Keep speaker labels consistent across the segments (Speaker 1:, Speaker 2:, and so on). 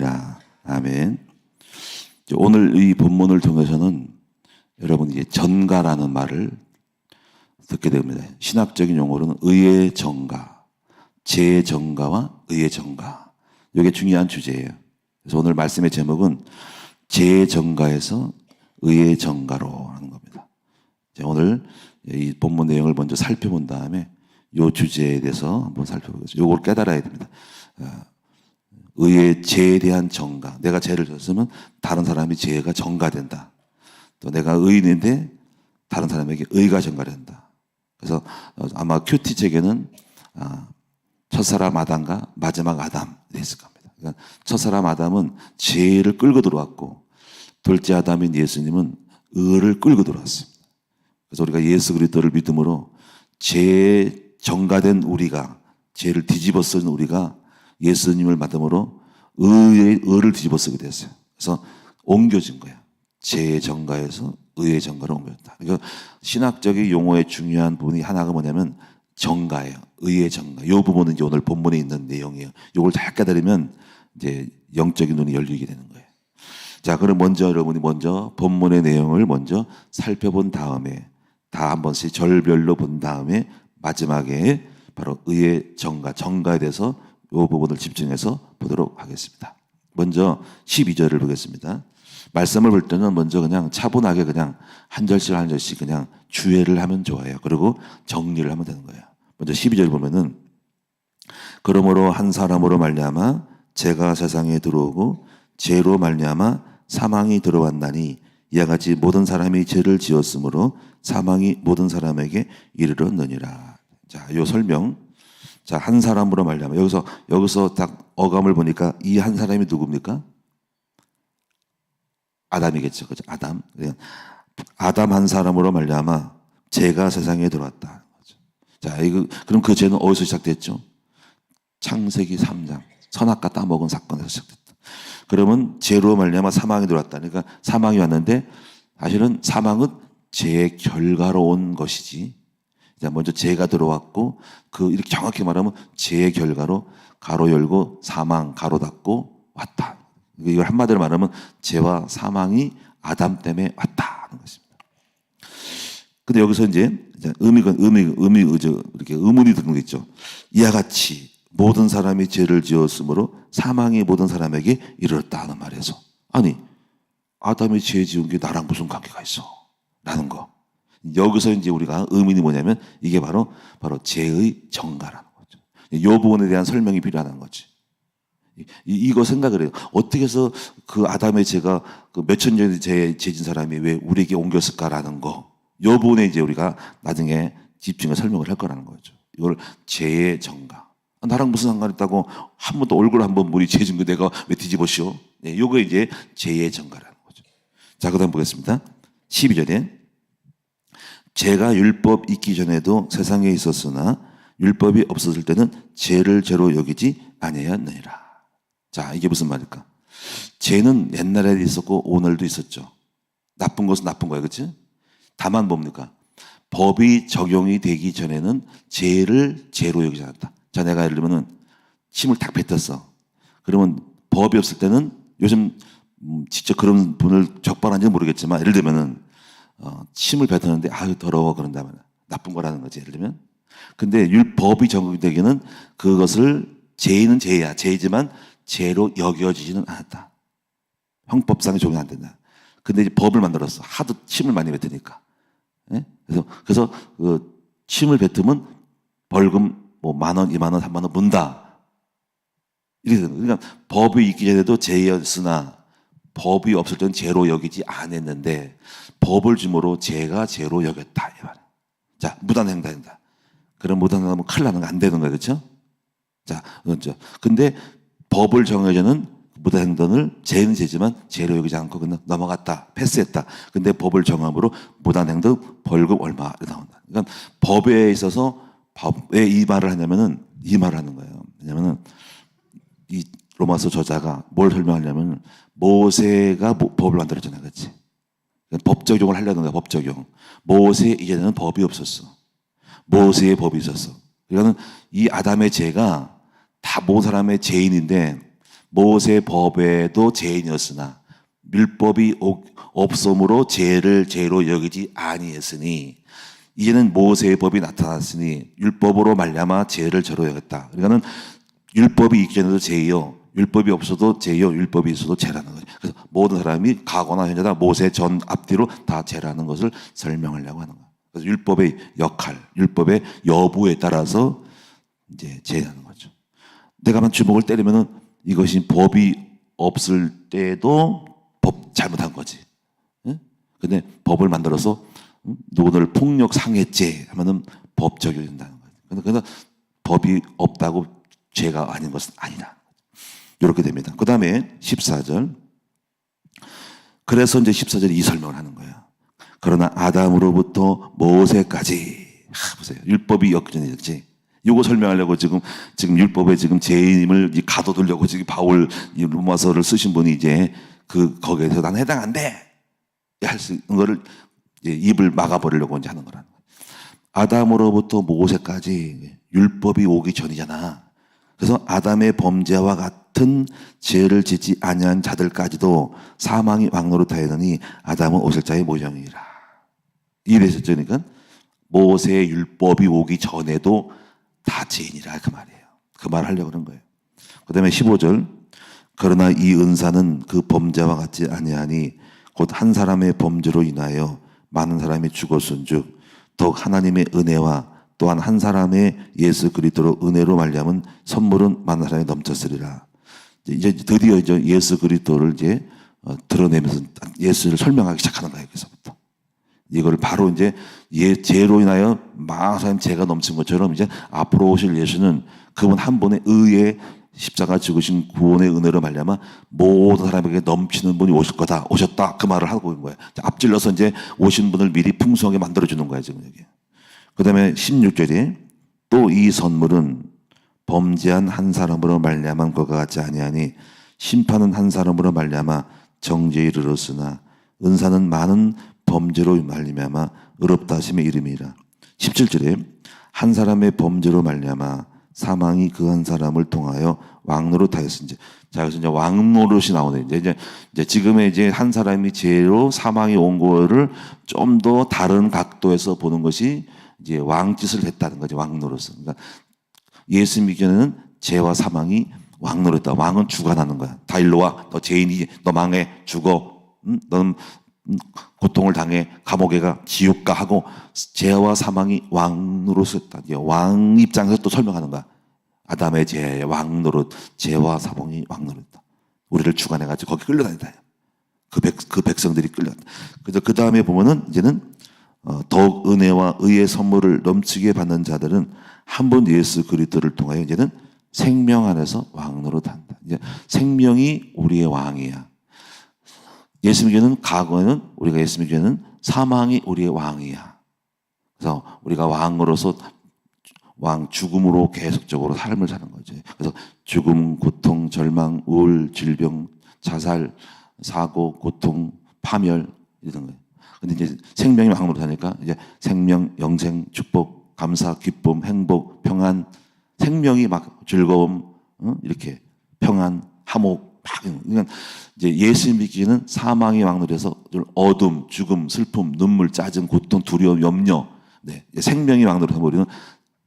Speaker 1: 되느니라. 아멘. 오늘 이 본문을 통해서는 여러분 이제 전가라는 말을 듣게 됩니다. 신학적인 용어로는 의의 전가, 재전가와 의의 전가. 이게 중요한 주제예요. 그래서 오늘 말씀의 제목은 재전가에서 의의 전가로 하는 겁니다. 오늘 이 본문 내용을 먼저 살펴본 다음에 이 주제에 대해서 한번 살펴보겠습니다. 이걸 깨달아야 됩니다. 의의 죄에 대한 전가. 내가 죄를 졌으면 다른 사람이 죄가 전가된다. 또 내가 의인인데 다른 사람에게 의가 전가된다. 그래서 아마 큐티 책에는 첫사람 아담과 마지막 아담 있을 겁니다. 그러니까 첫사람 아담은 죄를 끌고 들어왔고 둘째 아담인 예수님은 의를 끌고 들어왔습니다. 그래서 우리가 예수 그리스도를 믿음으로 죄에 전가된 우리가, 죄를 뒤집어 쓴 우리가 예수님을 믿음으로 의를 뒤집어 쓰게 됐어요. 그래서 옮겨진 거예요. 죄의 전가에서 의의 전가로 옮겼다. 그러니까 신학적인 용어의 중요한 부분이 하나가 뭐냐면 전가예요. 의의 전가. 이 부분은 이제 오늘 본문에 있는 내용이에요. 이걸 잘 깨달으면 이제 영적인 눈이 열리게 되는 거예요. 자, 그럼 먼저 여러분이 먼저 본문의 내용을 먼저 살펴본 다음에 다 한 번씩 절별로 본 다음에 마지막에 바로 의의 전가, 전가에 대해서 이 부분을 집중해서 보도록 하겠습니다. 먼저 12절을 보겠습니다. 말씀을 볼 때는 먼저 그냥 차분하게 그냥 한 절씩 한 절씩 그냥 주의를 하면 좋아요. 그리고 정리를 하면 되는 거예요. 먼저 12절 보면은 그러므로 한 사람으로 말미암아 죄가 세상에 들어오고 죄로 말미암아 사망이 들어왔나니 이와 같이 모든 사람이 죄를 지었으므로 사망이 모든 사람에게 이르렀느니라. 자, 요 설명. 자, 한 사람으로 말미암아. 여기서 딱 어감을 보니까 이 한 사람이 누굽니까? 아담이겠죠. 그죠? 아담. 아담 한 사람으로 말미암아 죄가 세상에 들어왔다. 자, 그럼 그 죄는 어디서 시작됐죠? 창세기 3장. 선악과 따먹은 사건에서 시작됐다. 그러면 죄로 말미암아 사망이 들어왔다. 그러니까 사망이 왔는데 사실은 사망은 죄의 결과로 온 것이지. 자, 먼저 죄가 들어왔고 이렇게 정확히 말하면 죄의 결과로 가로 열고 사망 가로 닫고 왔다. 이걸 한마디로 말하면 죄와 사망이 아담 때문에 왔다 하는 것입니다. 근데 여기서 이제 이렇게 의문이 드는 거 있죠. 이와 같이 모든 사람이 죄를 지었으므로 사망이 모든 사람에게 이르렀다 하는 말에서 아니 아담이 죄 지은 게 나랑 무슨 관계가 있어? 라는 거. 여기서 이제 우리가 의문이 뭐냐면 이게 바로 죄의 전가라는 거죠. 이 부분에 대한 설명이 필요하다는 거지. 이거 생각을 해요. 어떻게 해서 그 아담의 죄가 몇천 년의 죄 진 사람이 왜 우리에게 옮겼을까라는 거. 이 부분에 이제 우리가 나중에 집중해서 설명을 할 거라는 거죠. 이걸 죄의 전가. 나랑 무슨 상관 있다고 한 번 더 얼굴 한번 물이 죄 진 거 내가 왜 뒤집어씌워? 네, 요거 이제 죄의 전가라는 거죠. 자, 그 다음 보겠습니다. 12절에 죄가 율법 있기 전에도 세상에 있었으나 율법이 없었을 때는 죄를 죄로 여기지 아니하였느니라. 자, 이게 무슨 말일까? 죄는 옛날에도 있었고 오늘도 있었죠. 나쁜 것은 나쁜 거예요. 그렇지? 다만 뭡니까? 법이 적용이 되기 전에는 죄를 죄로 여기지 않았다. 자, 내가 예를 들면은 침을 탁 뱉었어. 그러면 법이 없을 때는 요즘 직접 그런 분을 적발한지는 모르겠지만 예를 들면은 침을 뱉었는데 아유 더러워 그런다면 나쁜 거라는 거지 예를 들면. 근데 율법이 적용되기는 그것을 죄는 죄야. 죄지만 죄로 여겨지지는 않았다. 형법상에 적용 안 된다. 근데 이제 법을 만들었어. 하도 침을 많이 뱉으니까. 예? 그래서 그 침을 뱉으면 벌금 뭐 10,000원, 20,000원, 30,000원 문다. 이렇게 되는 거예요. 그러니까 법이 있기 전에도 죄였으나 법이 없을 때는 죄로 여기지 않았는데 법을 주므로 죄가 죄로 여겼다. 이 말이에요. 자, 무단횡단이다. 그럼 무단횡단하면 큰일 나는 거 안 되는 거예요. 그렇죠? 자, 그렇죠. 근데 법을 정해주는 무단횡단을 죄는 죄지만 죄로 여기지 않고 그냥 넘어갔다. 패스했다. 근데 법을 정함으로 무단횡단 벌금 얼마 나온다. 그러니까 법에 있어서 왜 이 말을 하냐면은 이 말을 하는 거예요. 왜냐면은 이 로마서 저자가 뭘 설명하냐면 모세가 법을 만들었잖아요. 그렇지? 법 적용을 하려는 거야. 법 적용. 모세 이전에는 법이 없었어. 모세의 법이 있었어. 그러니까 이 아담의 죄가 다 모든 사람의 죄인인데 모세 법에도 죄인이었으나 율법이 없음으로 죄를 죄로 여기지 아니했으니 이제는 모세의 법이 나타났으니 율법으로 말미암아 죄를 죄로 여겼다. 그러니까는 율법이 있기 전에도 죄요, 율법이 없어도 죄요, 율법이 있어도 죄라는 거죠. 그래서 모든 사람이 과거나 현재나 모세 전 앞뒤로 다 죄라는 것을 설명하려고 하는 거예요. 그래서 율법의 역할, 율법의 여부에 따라서 이제 죄라는 거죠. 내가만 주먹을 때리면은 이것이 법이 없을 때도 법 잘못한 거지. 근데 법을 만들어서 누구를 폭력 상해죄 하면은 법 적용이 된다는 거예요. 그래서 법이 없다고 죄가 아닌 것은 아니다. 이렇게 됩니다. 그 다음에 14절. 그래서 이제 14절에 이 설명을 하는 거예요. 그러나 아담으로부터 모세까지. 보세요. 율법이 역전이지. 이거 설명하려고 지금 율법에 지금 죄인임을 가둬두려고 지금 바울 로마서를 쓰신 분이 이제 거기에서 나는 해당 안 돼. 할 수 있는 거를 입을 막아버리려고 이제 하는 거라는 거예요. 아담으로부터 모세까지 율법이 오기 전이잖아. 그래서 아담의 범죄와 같은 죄를 짓지 아니한 자들까지도 사망이 왕노릇하였느니 아담은 오실 자의 모형이라. 이래서니까 모세의 율법이 오기 전에도 다 죄인이라 그 말이에요. 그 말을 하려고 그런 거예요. 그 다음에 15절. 그러나 이 은사는 그 범죄와 같지 아니하니 곧 한 사람의 범죄로 인하여 많은 사람이 죽었은즉 더욱 하나님의 은혜와 또한 한 사람의 예수 그리스도로 은혜로 말미암은 선물은 많은 사람이 넘쳤으리라. 이제 드디어 이제 예수 그리스도를 이제 드러내면서 예수를 설명하기 시작하는 거예요. 여기서부터 이걸 바로 이제 죄로 인하여 많은 사람 죄가 넘친 것처럼 이제 앞으로 오실 예수는 그분 한 분의 의에 십자가 죽으신 구원의 은혜로 말미암아 모든 사람에게 넘치는 분이 오실 거다. 오셨다. 그 말을 하고 있는 거예요. 앞질러서 이제 오신 분을 미리 풍성하게 만들어주는 거예요. 지금 여기. 그 다음에 16절에 또 이 선물은 범죄한 한 사람으로 말미암은 것과 같지 아니하니 심판은 한 사람으로 말미암아 정죄에 이르렀으나 은사는 많은 범죄로 말미암아 의롭다 하심의 이름이라. 17절에 한 사람의 범죄로 말미암아 사망이 그 한 사람을 통하여 왕노릇하였은지. 자, 그래서 이제 왕노릇이 나오네. 이제 지금의 이제 한 사람이 죄로 사망이 온 거를 좀 더 다른 각도에서 보는 것이 이제 왕짓을 했다는 거죠. 왕노릇은. 그러니까 예수 믿기에는 죄와 사망이 왕노릇다. 왕은 주관하는 거야. 다 일로 와. 너 죄인이지. 너 망해. 죽어. 넌 고통을 당해. 감옥에 가. 지옥 가. 하고 죄와 사망이 왕노릇했다. 왕 입장에서 또 설명하는 거야. 아담의 죄, 왕노릇, 죄와 사망이 왕노릇다. 우리를 주관해가지고 거기 끌려다닌다. 그 백성들이 끌려다닌다. 그래서 그 다음에 보면은 이제는 더욱 은혜와 의의 선물을 넘치게 받는 자들은 한 번 예수 그리스도를 통하여 이제는 생명 안에서 왕노릇한다. 이제 생명이 우리의 왕이야. 예수 믿기에는 과거에는 우리가 예수 믿기에는 사망이 우리의 왕이야. 그래서 우리가 왕으로서 왕 죽음으로 계속적으로 삶을 사는 거죠. 그래서 죽음, 고통, 절망, 우울, 질병, 자살, 사고, 고통, 파멸 이런 거예요. 근데 이제 생명이 왕으로 사니까 이제 생명, 영생, 축복, 감사, 기쁨, 행복, 평안, 생명이 막 즐거움, 이렇게 평안, 화목, 그러니까 이제 예수 믿기는 사망이 왕노릇해서 어둠, 죽음, 슬픔, 눈물, 짜증, 고통, 두려움, 염려, 네, 생명이 왕노릇해서 우리는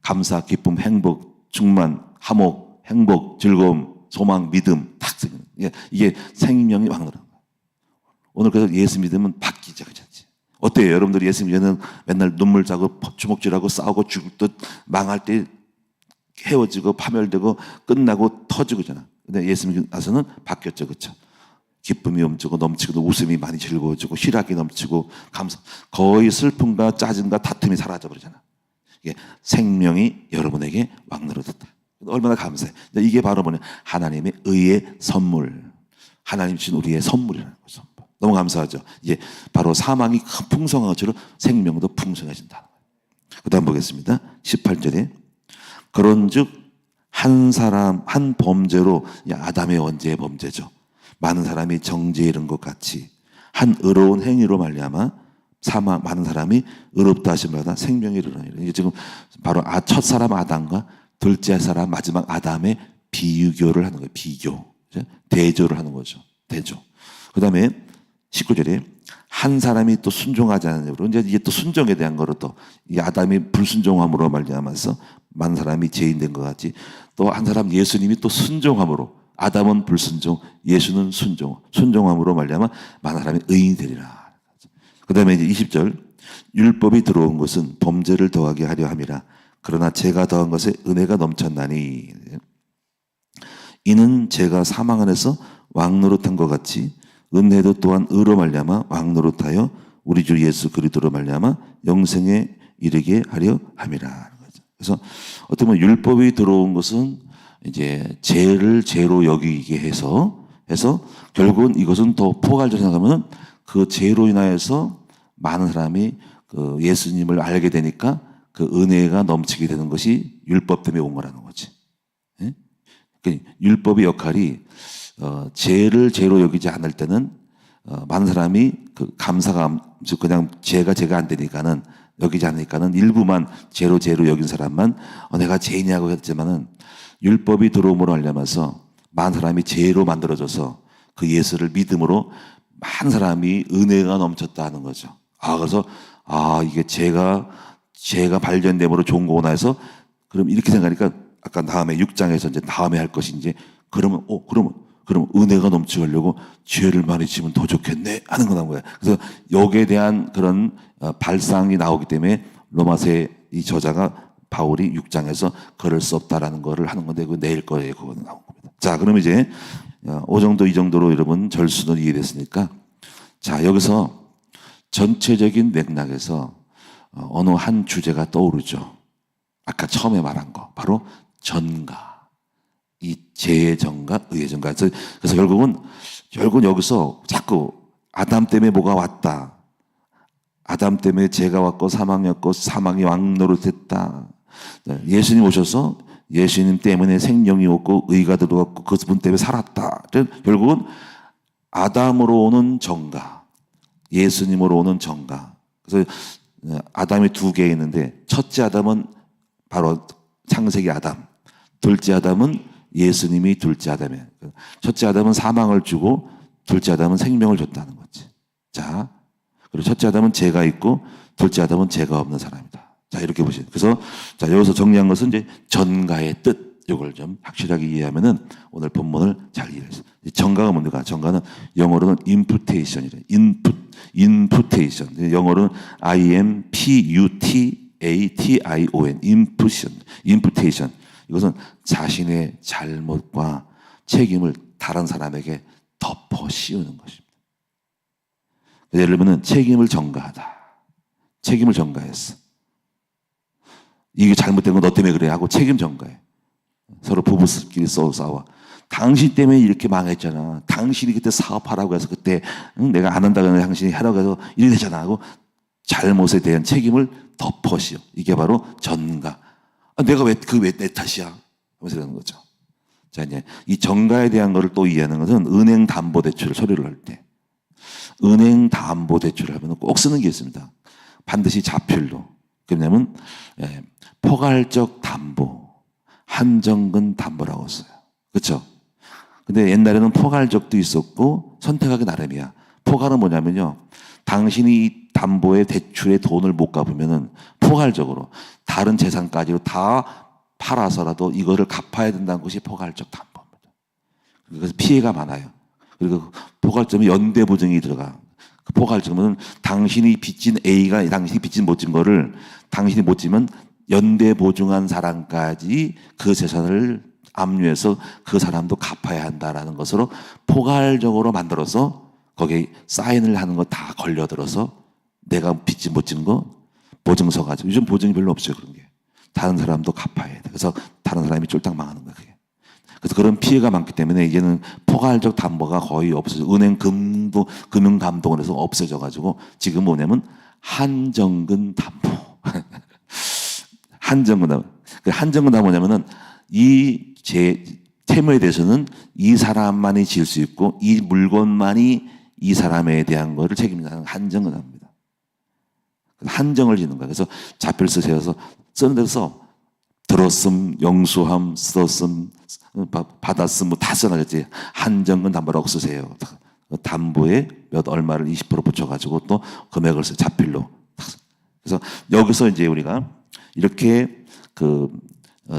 Speaker 1: 감사, 기쁨, 행복, 충만, 화목, 행복, 즐거움, 소망, 믿음, 탁 이게 생명이 왕노릇한 거예요. 오늘 그래서 예수 믿으면 바뀌죠, 그렇지? 어때요? 여러분들이 예수 믿으면 맨날 눈물 자고 주먹질하고 싸우고 죽을 듯 망할 때 헤어지고 파멸되고 끝나고 터지고 잖아. 근데 예수 믿고 나서는 바뀌었죠, 그렇죠? 기쁨이 넘치고 웃음이 많이 즐거워지고 희락이 넘치고 감사, 거의 슬픔과 짜증과 다툼이 사라져 버리잖아. 이게 생명이 여러분에게 왕노릇했다. 얼마나 감사해. 이게 바로 뭐냐? 하나님의 의의 선물. 하나님 주신 우리의 선물이라는 거죠. 너무 감사하죠. 이게 바로 사망이 풍성한 것처럼 생명도 풍성해진다. 그 다음 보겠습니다. 18절에 그런즉 한 사람 한 범죄로 아담의 원죄의 범죄죠. 많은 사람이 정죄에 이른 것 같이 한 의로운 행위로 말미암아 사망 많은 사람이 의롭다 하심마다 생명이 이르느니라. 이게 지금 바로 첫 사람 아담과 둘째 사람 마지막 아담의 비유교를 하는 거예요. 비교. 대조를 하는 거죠. 대조. 그 다음에 19절에 한 사람이 또 순종하지 않은 이유로 이제 이게 또 순종에 대한 거로 또 이 아담이 불순종함으로 말미암아서 많은 사람이 죄인된 것 같이 또 한 사람 예수님이 또 순종함으로 아담은 불순종, 예수는 순종함으로 말미암아 많은 사람이 의인이 되리라. 그 다음에 이제 20절 율법이 들어온 것은 범죄를 더하게 하려 함이라. 그러나 죄가 더한 것에 은혜가 넘쳤나니 이는 죄가 사망 안에서 왕노릇한 것 같이 은혜도 또한 의로 말미암아 왕노릇하여 우리 주 예수 그리스도로 말미암아 영생에 이르게 하려 함이라. 그래서 어떻게 보면 율법이 들어온 것은 이제 죄를 죄로 여기게 해서 결국은 이것은 더 포괄적으로 생각하면 그 죄로 인하여서 많은 사람이 그 예수님을 알게 되니까 그 은혜가 넘치게 되는 것이 율법 때문에 온 거라는 거지. 예? 그러니까 율법의 역할이 죄를 죄로 여기지 않을 때는 많은 사람이 그 감사가 그냥 죄가 안 되니까는 여기지 않으니까는 일부만 죄로 여긴 사람만 내가 죄인이라고 했지만은 율법이 들어옴으로 알려면서 많은 사람이 죄로 만들어져서 그 예수를 믿음으로 많은 사람이 은혜가 넘쳤다는 거죠. 그래서 이게 죄가 발견됨으로 좋은 거구나 해서 그럼 이렇게 생각하니까 아까 다음에 6장에서 이제 다음에 할 것이 이제 그러면 은혜가 넘치려고 죄를 많이 지면 더 좋겠네 하는 거야. 그래서 여기에 대한 그런 발상이 나오기 때문에 로마서의 이 저자가 바울이 6장에서 그럴 수 없다라는 거를 하는 건데 그 내일 거예요. 그거는 나온 겁니다. 자, 그럼 이제 이 정도로 여러분 절수는 이해됐으니까 자, 여기서 전체적인 맥락에서 어느 한 주제가 떠오르죠. 아까 처음에 말한 거 바로 전가. 이 죄의 전가, 의의 전가. 그래서 결국은 여기서 자꾸 아담 때문에 뭐가 왔다. 아담 때문에 죄가 왔고 사망이 왔고 사망이 왕노릇했다. 예수님 오셔서 예수님 때문에 생명이 왔고 의가 들어왔고 그분 때문에 살았다. 결국은 아담으로 오는 전가, 예수님으로 오는 전가. 그래서 아담이 두 개 있는데 첫째 아담은 바로 창세기 아담, 둘째 아담은 예수님이 둘째 아담이에요. 첫째 아담은 사망을 주고 둘째 아담은 생명을 줬다는 거지. 자, 그리고 첫째 아담은 죄가 있고 둘째 아담은 죄가 없는 사람이다. 자, 이렇게 보시죠. 그래서 자, 여기서 정리한 것은 이제 전가의 뜻. 이걸 좀 확실하게 이해하면은 오늘 본문을 잘 이해했어요. 전가가 뭡니까? 전가는 영어로는 imputation이래. imputation. 영어로는 imputation. imputation. 이것은 자신의 잘못과 책임을 다른 사람에게 덮어 씌우는 것입니다. 예를 들면 책임을 전가하다. 책임을 전가했어. 이게 잘못된 건 너 때문에 그래 하고 책임 전가해. 서로 부부끼리 싸워. 당신 때문에 이렇게 망했잖아. 당신이 그때 사업하라고 해서 그때 내가 안 한다고 해서 당신이 하라고 해서 이래 되잖아 하고 잘못에 대한 책임을 덮어 씌워. 이게 바로 전가. 내가 왜 내 탓이야? 하면서 그러는 거죠. 자, 이제 이 전가에 대한 거를 또 이해하는 것은 은행 담보 대출을 서류를 할 때. 은행 담보 대출을 하면 꼭 쓰는 게 있습니다. 반드시 자필로. 그러냐면 포괄적 담보, 한정근 담보라고 써요. 그렇죠? 근데 옛날에는 포괄적도 있었고 선택하기 나름이야. 포괄은 뭐냐면요. 당신이 이 담보의 대출에 돈을 못 갚으면은 포괄적으로 다른 재산까지로 다 팔아서라도 이거를 갚아야 된다는 것이 포괄적 담보입니다. 그래서 피해가 많아요. 그리고 포괄점이 연대 보증이 들어가. 그 포괄점은 당신이 빚진 A가 당신이 빚진 못 진 거를 당신이 못 지면 연대 보증한 사람까지 그 재산을 압류해서 그 사람도 갚아야 한다라는 것으로 포괄적으로 만들어서 거기에 사인을 하는 거 다 걸려들어서 내가 빚진 못 진 거 보증서 가지고 요즘 보증이 별로 없어요. 그런 게. 다른 사람도 갚아야 돼. 그래서 다른 사람이 쫄딱 망하는 거야. 그게. 그래서 그런 피해가 많기 때문에 이제는 포괄적 담보가 거의 없어져. 은행 금융감독원에서 없어져가지고 지금 뭐냐면 한정근 담보. 한정근 담보. 그 한정근 담보 뭐냐면은 이 채무에 대해서는 이 사람만이 질 수 있고 이 물건만이 이 사람에 대한 거를 책임지는 한정근 담보입니다. 한정을 짓는 거야. 그래서 자필서 세워서 쓰는 데서 들었음, 영수함, 쓰었음, 받았음, 뭐 다 써나겠지. 한정근 담보라고 쓰세요. 담보에 몇 얼마를 20% 붙여가지고 또 금액을 써, 자필로. 그래서 여기서 이제 우리가 이렇게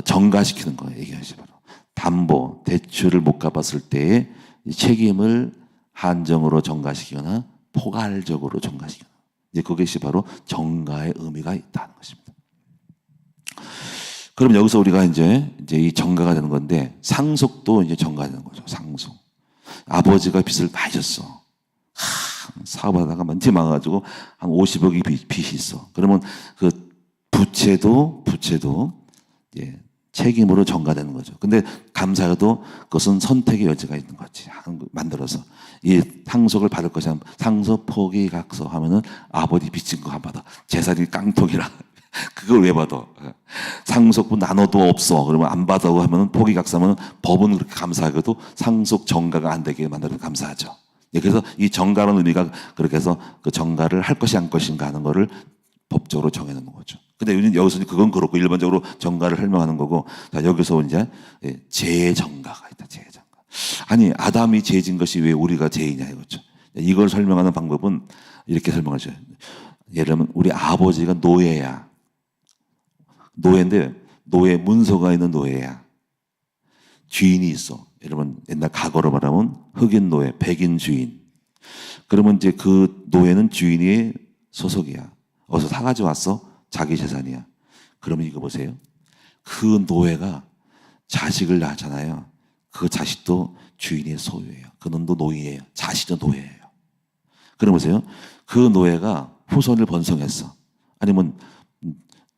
Speaker 1: 정가시키는 거예요. 얘기하시 바로. 담보, 대출을 못 갚았을 때의 책임을 한정으로 정가시키거나 포괄적으로 정가시키거나. 이제 그것이 바로 정가의 의미가 있다는 것입니다. 그럼 여기서 우리가 이제 이 정가가 되는 건데, 상속도 이제 정가가 되는 거죠. 상속. 아버지가 빚을 많이 졌어. 사업하다가 많이 망가지고 한 50억이 빚이 있어. 그러면 그 부채도 예, 책임으로 전가되는 거죠. 근데 감사해도 그것은 선택의 여지가 있는 거지. 만들어서 이 상속을 받을 것이 아니라 상속 포기각서 하면은 아버지 빚진 거 안 받아. 재산이 깡통이라. 그걸 왜 받아? 상속부 나눠도 없어. 그러면 안 받아고 하면은 포기각서하면 법은 그렇게 감사하게도 상속 정가가 안 되게 만들어 감사하죠. 예, 그래서 이 정가라는 의미가 그렇게 해서 그 정가를 할 것이 안 것인가 하는 거를 법적으로 정해놓는 거죠. 근데 여기서 그건 그렇고 일반적으로 정가를 설명하는 거고, 자, 여기서 이제 재정가가 있다. 재정가. 아니, 아담이 죄진 것이 왜 우리가 죄이냐 이거죠. 이걸 설명하는 방법은 이렇게 설명하죠. 예를 들면 우리 아버지가 노예야. 노예인데 노예 문서가 있는 노예야. 주인이 있어. 예를 들면 옛날 과거로 말하면 흑인 노예, 백인 주인. 그러면 이제 그 노예는 주인이 소속이야. 어디서 사가지고 왔어? 자기 재산이야. 그러면 이거 보세요. 그 노예가 자식을 낳잖아요. 그 자식도 주인의 소유예요. 그 놈도 노예예요. 자식도 노예예요. 그럼 보세요. 그 노예가 후손을 번성했어. 아니면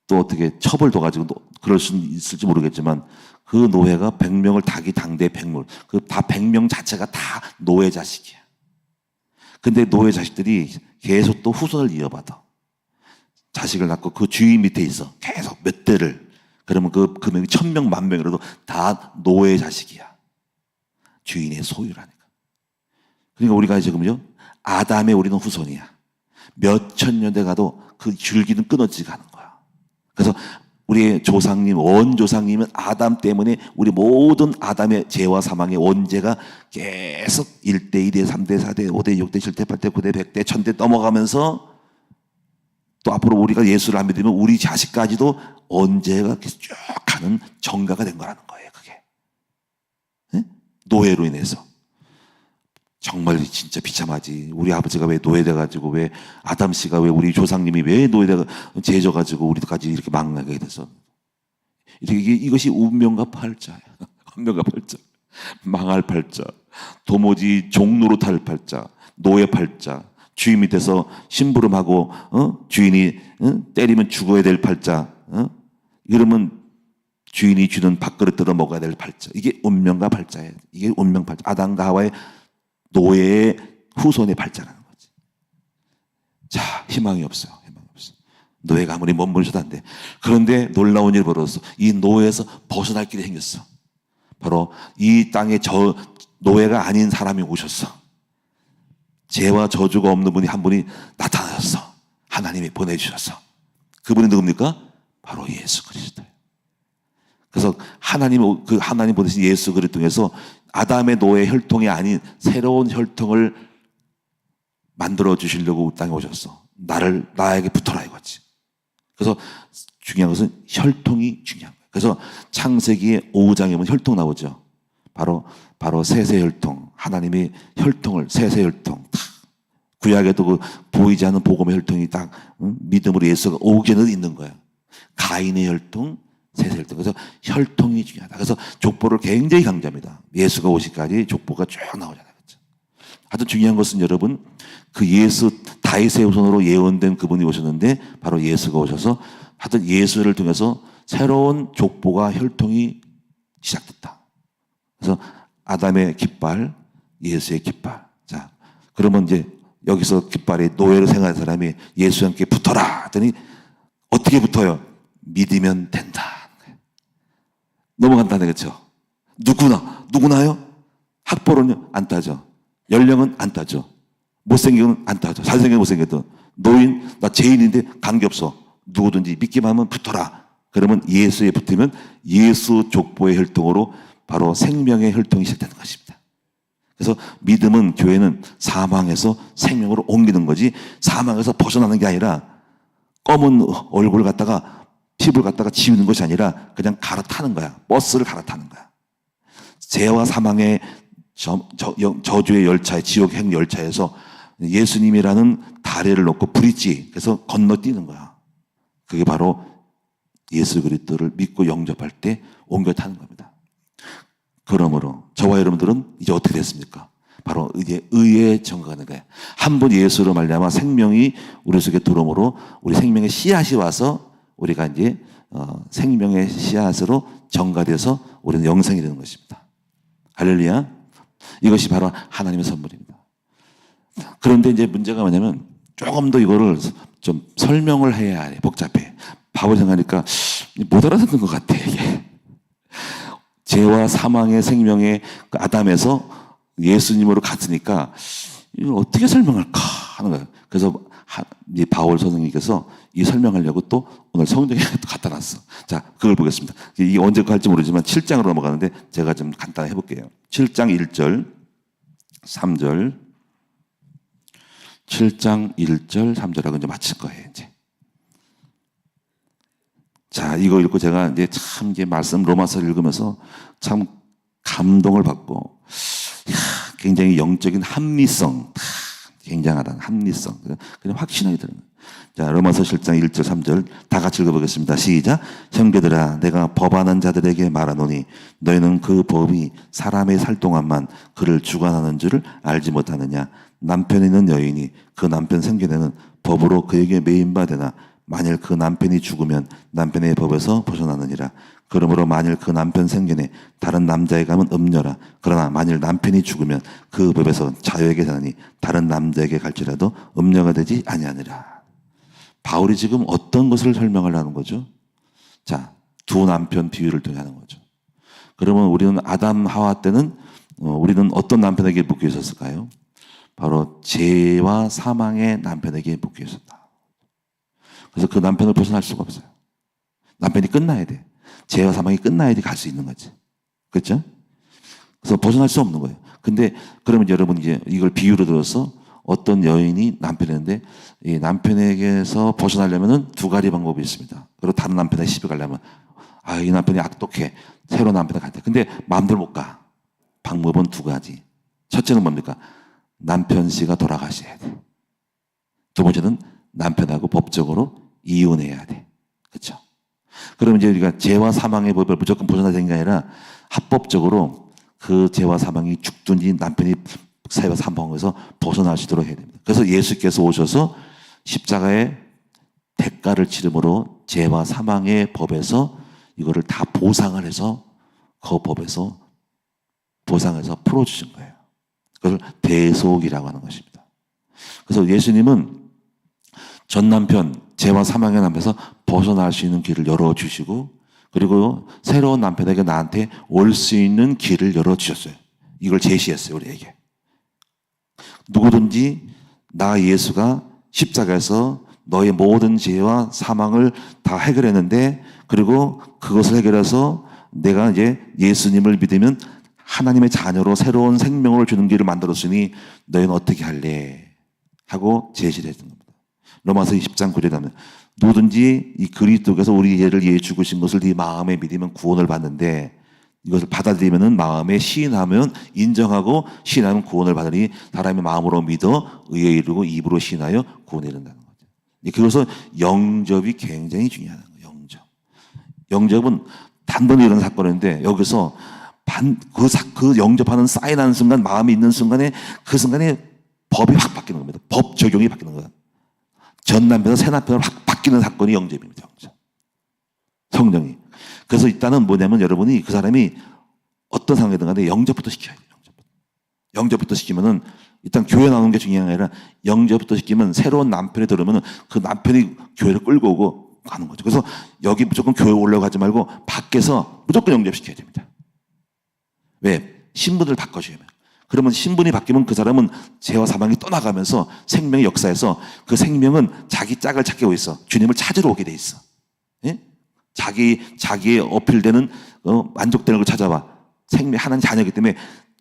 Speaker 1: 또 어떻게 처벌 둬가지고 그럴 수는 있을지 모르겠지만 그 노예가 100명을 닭이 당대 100물. 그 다 100명 자체가 다 노예 자식이야. 근데 노예 자식들이 계속 또 후손을 이어받아. 자식을 낳고 그 주인 밑에 있어. 계속 몇 대를. 그러면 그 금액이 1000명, 10,000명이라도 다 노예 자식이야. 주인의 소유라니까. 그러니까 우리가 지금요, 아담의 우리는 후손이야. 몇 천 년대 가도 그 줄기는 끊어지지 않은 거야. 그래서 우리의 조상님, 원조상님은 아담 때문에 우리 모든 아담의 죄와 사망의 원죄가 계속 1대, 2대, 3대, 4대, 5대, 6대, 7대, 8대, 9대, 100대, 1000대 넘어가면서 또 앞으로 우리가 예수를 안 믿으면 우리 자식까지도 언제가 계속 쭉 가는 정가가 된 거라는 거예요. 그게. 네? 노예로 인해서. 정말 진짜 비참하지. 우리 아버지가 왜 노예돼가지고, 왜 아담 씨가, 왜 우리 조상님이 왜 노예돼가 죄져가지고 우리까지 이렇게 망하게 돼서. 이것이 운명과 팔자야. 운명과 팔자. 망할 팔자. 도무지 종로로 탈 팔자. 노예 팔자. 주인 밑에서 심부름하고 주인이 때리면 죽어야 될 팔자. 이러면 주인이 주는 밥그릇 들어 먹어야 될 팔자. 이게 운명과 팔자예요. 이게 운명 팔자. 아담과 하와의 노예의 후손의 팔자라는 거지. 자, 희망이 없어요. 희망이 없어. 노예가 아무리 몸부림쳐도 안 돼. 그런데 놀라운 일이 벌어졌어. 이 노예에서 벗어날 길이 생겼어. 바로 이 땅에 저 노예가 아닌 사람이 오셨어. 죄와 저주가 없는 분이 한 분이 나타나셨어. 하나님이 보내주셨어. 그분이 누굽니까? 바로 예수 그리스도예요. 그래서 하나님 보내신 예수 그리스도 통해서 아담의 노예 혈통이 아닌 새로운 혈통을 만들어 주시려고 땅에 오셨어. 나에게 붙어라 이거지. 그래서 중요한 것은 혈통이 중요한 거예요. 그래서 창세기의 5장에 보면 혈통 나오죠. 바로 세세 혈통. 하나님이 혈통을, 세세 혈통. 구약에도 그 보이지 않는 복음의 혈통이 딱 믿음으로 예수가 오기 전에도 있는 거야. 가인의 혈통, 세세 혈통. 그래서 혈통이 중요하다. 그래서 족보를 굉장히 강조합니다. 예수가 오시까지 족보가 쭉 나오잖아요. 그렇죠? 하여튼 중요한 것은 여러분, 그 예수, 다윗의 후손으로 예언된 그분이 오셨는데 바로 예수가 오셔서 하여튼 예수를 통해서 새로운 족보가 혈통이 시작됐다. 그래서 아담의 깃발, 예수의 깃발. 자, 그러면 이제 여기서 깃발에 노예로 생각하는 사람이 예수와 함께 붙어라 하더니 어떻게 붙어요? 믿으면 된다. 너무 간단해, 그렇죠? 누구나요? 학벌은요? 안 따져. 연령은 안 따져. 못생기면 안 따져. 잘생긴 못생겨도. 노인, 나 죄인인데 관계없어. 누구든지 믿기만 하면 붙어라. 그러면 예수에 붙으면 예수 족보의 혈통으로 바로 생명의 혈통이 시작되는 것입니다. 그래서 믿음은, 교회는 사망에서 생명으로 옮기는 거지, 사망에서 벗어나는 게 아니라 검은 얼굴을 갖다가, 피부를 갖다가 지우는 것이 아니라 그냥 갈아타는 거야. 버스를 갈아타는 거야. 죄와 사망의 저주의 열차에, 지옥행 열차에서 예수님이라는 다리를 놓고 브릿지, 그래서 건너뛰는 거야. 그게 바로 예수 그리스도를 믿고 영접할 때 옮겨 타는 겁니다. 그러므로 저와 여러분들은 이제 어떻게 됐습니까? 바로 이제 의의 정가가 되는 거예요. 한 번 예수로 말미암아 생명이 우리 속에 들어오므로 우리 생명의 씨앗이 와서 우리가 이제 생명의 씨앗으로 정가돼서 우리는 영생이 되는 것입니다. 할렐루야. 이것이 바로 하나님의 선물입니다. 그런데 이제 문제가 뭐냐면 조금 더 이거를 좀 설명을 해야 해. 복잡해. 바울이 생각하니까 못 알아듣는 것 같아, 이게. 죄와 사망의 생명의 그 아담에서 예수님으로 갔으니까 이걸 어떻게 설명할까 하는 거예요. 그래서 이 바울 선생님께서 이 설명하려고 또 오늘 성경에 또 갖다 놨어. 자, 그걸 보겠습니다. 이게 언제 갈지 모르지만 7장으로 넘어가는데 제가 좀 간단히 해볼게요. 7장 1절, 3절. 7장 1절, 3절하고 이제 마칠 거예요, 이제. 자, 이거 읽고 제가 이제 참 이게 말씀 로마서를 읽으면서 참 감동을 받고, 굉장히 영적인 합리성, 굉장하다, 합리성. 그냥 확신하게 되는 거예요. 자, 로마서 7장 1절, 3절 다 같이 읽어보겠습니다. 시작. 형제들아, 내가 법하는 자들에게 말하노니 너희는 그 법이 사람의 살 동안만 그를 주관하는 줄을 알지 못하느냐. 남편이 있는 여인이 그 남편 생겨내는 법으로 그에게 매인바되나 만일 그 남편이 죽으면 남편의 법에서 벗어나느니라. 그러므로 만일 그 남편 생견에 다른 남자에 가면 음녀라. 그러나 만일 남편이 죽으면 그 법에서 자유에게 되느니 다른 남자에게 갈지라도 음녀가 되지 아니하니라. 바울이 지금 어떤 것을 설명하려는 거죠? 자, 두 남편 비유를 통해 하는 거죠. 그러면 우리는 아담 하와 때는 우리는 어떤 남편에게 묶여 있었을까요? 바로 죄와 사망의 남편에게 묶여 있었다. 그래서 그 남편을 벗어날 수가 없어요. 남편이 끝나야 돼. 죄와 사망이 끝나야 돼 갈 수 있는 거지. 그렇죠? 그래서 벗어날 수 없는 거예요. 근데 그러면 여러분 이제 이걸 비유로 들어서 어떤 여인이 남편인데 이 남편에게서 벗어나려면은 두 가지 방법이 있습니다. 그리고 다른 남편에게 시집 가려면 이 남편이 악독해. 새로운 남편에 갈 때. 근데 마음대로 못 가. 방법은 두 가지. 첫째는 뭡니까? 남편 씨가 돌아가셔야 돼. 두 번째는 남편하고 법적으로 이혼해야 돼. 그렇죠? 그러면 이제 우리가 죄와 사망의 법을 무조건 벗어나야 되는 게 아니라 합법적으로 그 죄와 사망이 죽든지 남편이 사회와 사망에서 벗어날 수 있도록 해야 됩니다. 그래서 예수께서 오셔서 십자가의 대가를 치름으로 죄와 사망의 법에서 이거를 다 보상을 해서 그 법에서 보상해서 풀어주신 거예요. 그걸 대속이라고 하는 것입니다. 그래서 예수님은 전 남편, 죄와 사망의 남편에서 벗어날 수 있는 길을 열어주시고 그리고 새로운 남편에게 나한테 올 수 있는 길을 열어주셨어요. 이걸 제시했어요, 우리에게. 누구든지 나 예수가 십자가에서 너의 모든 죄와 사망을 다 해결했는데 그리고 그것을 해결해서 내가 이제 예수님을 믿으면 하나님의 자녀로 새로운 생명을 주는 길을 만들었으니 너희는 어떻게 할래? 하고 제시를 했던 겁니다. 로마서 20장 9절에 하면 누구든지 이 그리스도께서 우리 죄를 위해 죽으신 것을 네 마음에 믿으면 구원을 받는데 이것을 받아들이면 마음에 시인하면 인정하고 시인하면 구원을 받으니 사람이 마음으로 믿어 의에 이르고 입으로 시인하여 구원에 이른다는 거죠. 그것은 영접이 굉장히 중요하다는 거예요. 영접. 영접은 단번에 일어나는 사건인데 여기서 그 영접하는 사인하는 순간 마음이 있는 순간에 그 순간에 법이 확 바뀌는 겁니다. 법 적용이 바뀌는 거예요. 전 남편에서 새 남편으로 확 바뀌는 사건이 영접입니다. 영접. 성령이. 그래서 일단은 뭐냐면 여러분이 그 사람이 어떤 상황이든 간에 영접부터 시켜야 돼요. 영접부터 시키면은 일단 교회 나오는 게 중요한 게 아니라 영접부터 시키면 새로운 남편이 들어오면은 그 남편이 교회를 끌고 오고 가는 거죠. 그래서 여기 무조건 교회 오려고 하지 말고 밖에서 무조건 영접시켜야 됩니다. 왜? 신분을 바꿔줘야 해요. 그러면 신분이 바뀌면 그 사람은 죄와 사망이 떠나가면서 생명의 역사에서 그 생명은 자기 짝을 찾게 오고 있어. 주님을 찾으러 오게 돼 있어. 예? 자기의 어필되는 만족되는 걸 찾아봐. 하나님 자녀이기 때문에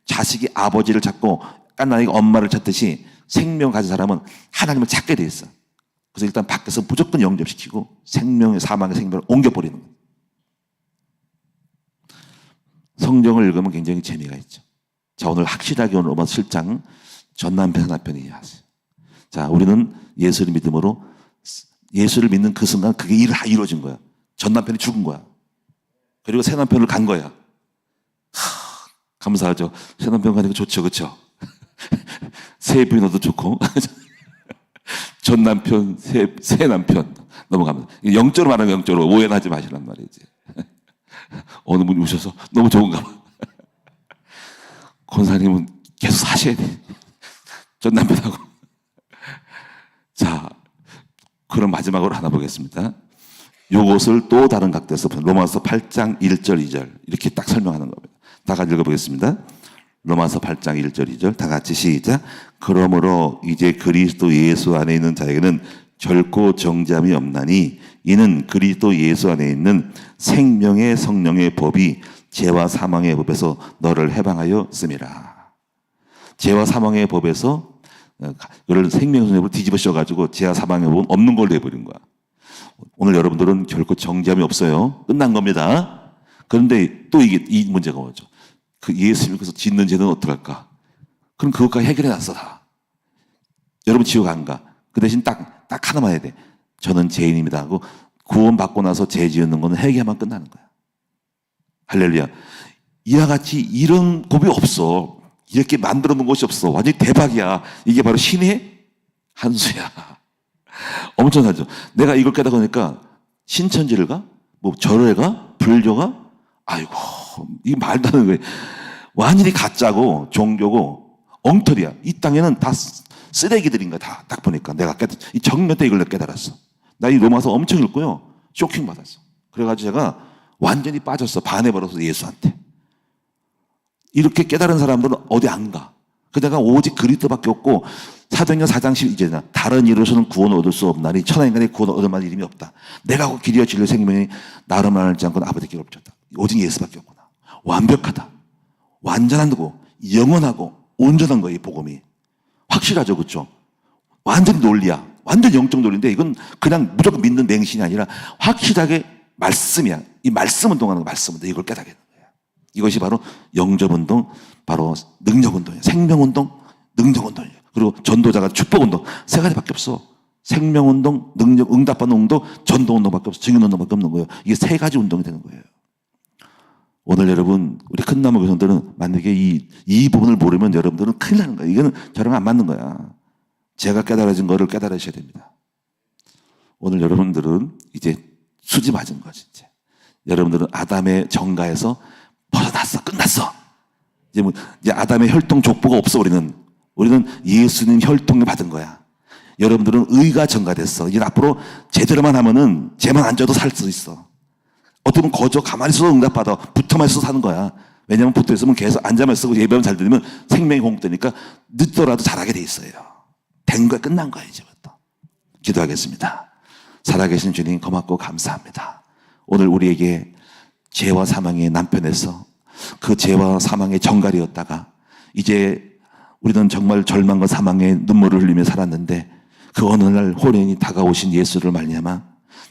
Speaker 1: 자식이 아버지를 찾고 깐난이가 엄마를 찾듯이 생명 가진 사람은 하나님을 찾게 돼 있어. 그래서 일단 밖에서 무조건 영접시키고 사망의 생명을 옮겨버리는 거예요. 성경을 읽으면 굉장히 재미가 있죠. 자, 오늘 확실하게 오늘 로마 7장 전남편 남편이 이해하세요. 자, 우리는 예수를 믿음으로 예수를 믿는 그 순간 그게 다 이루어진 거야. 전 남편이 죽은 거야. 그리고 새 남편을 간 거야. 감사하죠. 새 남편 가니까 좋죠, 그렇죠? 새 부인어도 좋고 전 남편, 새 남편 넘어가면 영적으로 말하면 영적으로 오해는 하지 마시란 말이지. 어느 분이 오셔서 너무 좋은가 봐. 권사님은 계속 사셔야 돼. 전 남편하고. 자, 그럼 마지막으로 하나 보겠습니다. 요것을 또 다른 각도에서 로마서 8장 1절 2절 이렇게 딱 설명하는 겁니다. 다 같이 읽어보겠습니다. 로마서 8장 1절 2절 다 같이 시작. 그러므로 이제 그리스도 예수 안에 있는 자에게는 결코 정죄함이 없나니 이는 그리스도 예수 안에 있는 생명의 성령의 법이 죄와 사망의 법에서 너를 해방하였음이라. 죄와 사망의 법에서 너를 생명의 성령의 법을 뒤집어 씌워가지고 죄와 사망의 법은 없는 걸로 해버린 거야. 오늘 여러분들은 결코 정죄함이 없어요. 끝난 겁니다. 그런데 또 이 문제가 오죠. 그 예수 믿고서 짓는 죄는 어떡할까? 그럼 그것까지 해결해 놨어 다. 여러분 지옥 안 가. 그 대신 딱 하나만 해야 돼. 저는 죄인입니다 하고 구원받고 나서 죄 지었는 거는 회개하면 끝나는 거야. 할렐루야. 이와 같이 이런 법이 없어. 이렇게 만들어 놓은 것이 없어. 완전히 대박이야. 이게 바로 신의 한 수야. 엄청나죠. 내가 이걸 깨닫으니까 신천지를 가? 뭐 절에 가? 불교가? 아이고 이게 말도 안 되는 거예요. 완전히 가짜고 종교고 엉터리야. 이 땅에는 다 쓰레기들인 거야. 다 딱 보니까 내가 이 정면 때 이걸 깨달았어. 나 이 로마서 엄청 읽고요. 쇼킹 받았어. 그래가지고 제가 완전히 빠졌어. 반해버려서 예수한테. 이렇게 깨달은 사람들은 어디 안 가. 그 내가 오직 그리스도밖에 없고 사도행전 4장 12절이나 다른 이로서는 구원을 얻을 수 없나니 천하인간의 구원을 얻을 만한 이름이 없다. 내가 그 길이와 진리와 생명이 나를 만할지 않고는 아버지께 없다. 오직 예수밖에 없구나. 완벽하다. 완전한 거고 영원하고 온전한 거예요. 이 복음이. 확실하죠. 그렇죠? 완전 논리야. 완전 영적 논리인데 이건 그냥 무조건 믿는 맹신이 아니라 확실하게 말씀이야. 이 말씀 운동하는 거 말씀 운동. 이걸 깨닫게 되는 거야. 이것이 바로 영접 운동, 바로 능력 운동이에요. 생명 운동, 능력 운동이에요. 그리고 전도자가 축복 운동. 세 가지밖에 없어. 생명 운동, 능력, 응답받는 운동, 전도 운동밖에 없어. 증인 운동밖에 없는 거예요. 이게 세 가지 운동이 되는 거예요. 오늘 여러분, 우리 큰나무 교성들은 만약에 이 부분을 모르면 여러분들은 큰일 나는 거예요. 이거는 저랑 안 맞는 거야. 제가 깨달아진 거를 깨달으셔야 됩니다. 오늘 여러분들은 이제 수지 맞은 거지. 여러분들은 아담의 정가에서 벗어났어. 끝났어. 이제 아담의 혈통 족보가 없어. 우리는 예수님 혈통을 받은 거야. 여러분들은 의가 정가됐어. 이제 앞으로 제대로만 하면은 죄만 안 져도 살 수 있어. 어떻게 보면 거저 가만히 있어도 응답받아. 붙어만 있어도 사는 거야. 왜냐면 붙어 있으면 계속 앉아만 있고 예배만 잘 들으면 생명이 공급되니까 늦더라도 잘하게 돼 있어요. 된 거야. 끝난 거야. 이제부터. 기도하겠습니다. 살아계신 주님 고맙고 감사합니다. 오늘 우리에게 죄와 사망의 남편에서 그 죄와 사망의 정갈이었다가 이제 우리는 정말 절망과 사망의 눈물을 흘리며 살았는데 그 어느 날 호련히 다가오신 예수를 말미암아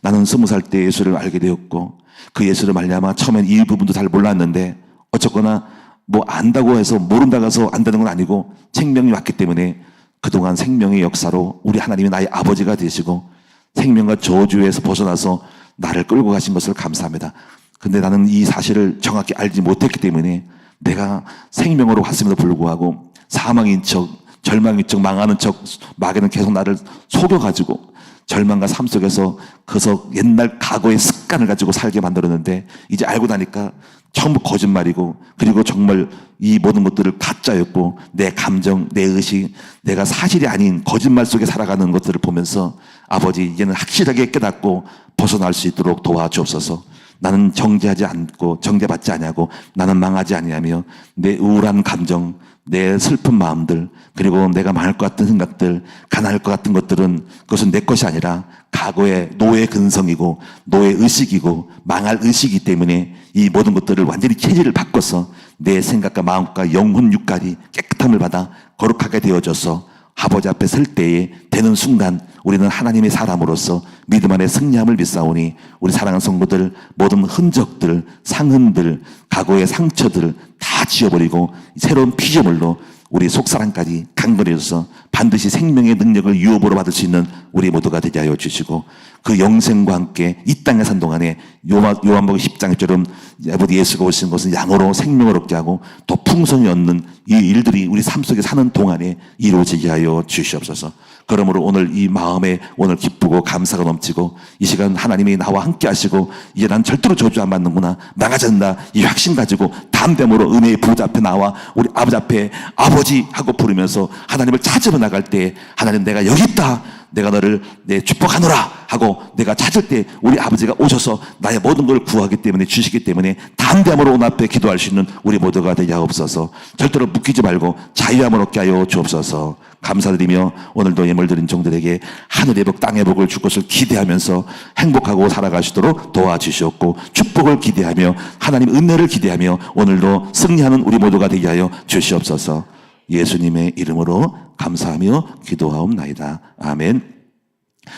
Speaker 1: 나는 20살 때 예수를 알게 되었고 그 예수를 말미암아 처음엔 이 부분도 잘 몰랐는데 어쨌거나 뭐 안다고 해서 모른다고 해서 안다는 건 아니고 생명이 왔기 때문에 그동안 생명의 역사로 우리 하나님이 나의 아버지가 되시고 생명과 저주에서 벗어나서 나를 끌고 가신 것을 감사합니다. 근데 나는 이 사실을 정확히 알지 못했기 때문에 내가 생명으로 왔음에도 불구하고 사망인 척, 절망인 척, 망하는 척 마귀는 계속 나를 속여가지고 절망과 삶 속에서 그서 옛날 과거의 습관을 가지고 살게 만들었는데 이제 알고 나니까 전부 거짓말이고 그리고 정말 이 모든 것들을 가짜였고 내 감정, 내 의식, 내가 사실이 아닌 거짓말 속에 살아가는 것들을 보면서 아버지 이제는 확실하게 깨닫고 벗어날 수 있도록 도와주옵소서. 나는 정죄하지 않고 정죄받지 아니하고 나는 망하지 아니하며 내 우울한 감정, 내 슬픈 마음들, 그리고 내가 망할 것 같은 생각들, 가난할 것 같은 것들은 그것은 내 것이 아니라 과거의 노예 근성이고 노예 의식이고 망할 의식이기 때문에 이 모든 것들을 완전히 체질을 바꿔서 내 생각과 마음과 영혼 육까지 깨끗함을 받아 거룩하게 되어져서 아버지 앞에 설 때에 되는 순간 우리는 하나님의 사람으로서 믿음 안에 승리함을 믿사오니 우리 사랑하는 성도들 모든 흔적들, 상흔들, 과거의 상처들을 다 지워버리고 새로운 피조물로 우리 속사람까지 강건해져서 반드시 생명의 능력을 유업으로 받을 수 있는 우리 모두가 되게 하여 주시고 그 영생과 함께 이 땅에 산 동안에 요한복음 10장처럼 아버지 예수가 오신 것은 양으로 생명을 얻게 하고 더 풍성히 얻는 이 일들이 우리 삶 속에 사는 동안에 이루어지게 하여 주시옵소서. 그러므로 오늘 이 마음에 오늘 기쁘고 감사가 넘치고 이 시간 하나님이 나와 함께 하시고 이제 난 절대로 저주 안 받는구나, 망하지 않는다, 이 확신 가지고 담대함으로 은혜의 보좌 앞에 나와 우리 아버지 앞에 아버지 하고 부르면서 하나님을 찾으러 나갈 때 하나님 내가 여기 있다, 내가 너를 내 축복하노라 하고 내가 찾을 때 우리 아버지가 오셔서 나의 모든 걸 구하기 때문에 주시기 때문에 담대함으로 오늘 앞에 기도할 수 있는 우리 모두가 되게 하옵소서. 절대로 묶이지 말고 자유함을 얻게 하여 주옵소서. 감사드리며 오늘도 예물 드린 종들에게 하늘의 복 땅의 복을 줄 것을 기대하면서 행복하고 살아가시도록 도와주시옵고 축복을 기대하며 하나님 은혜를 기대하며 오늘도 승리하는 우리 모두가 되게 하여 주시옵소서. 예수님의 이름으로 감사하며 기도하옵나이다. 아멘.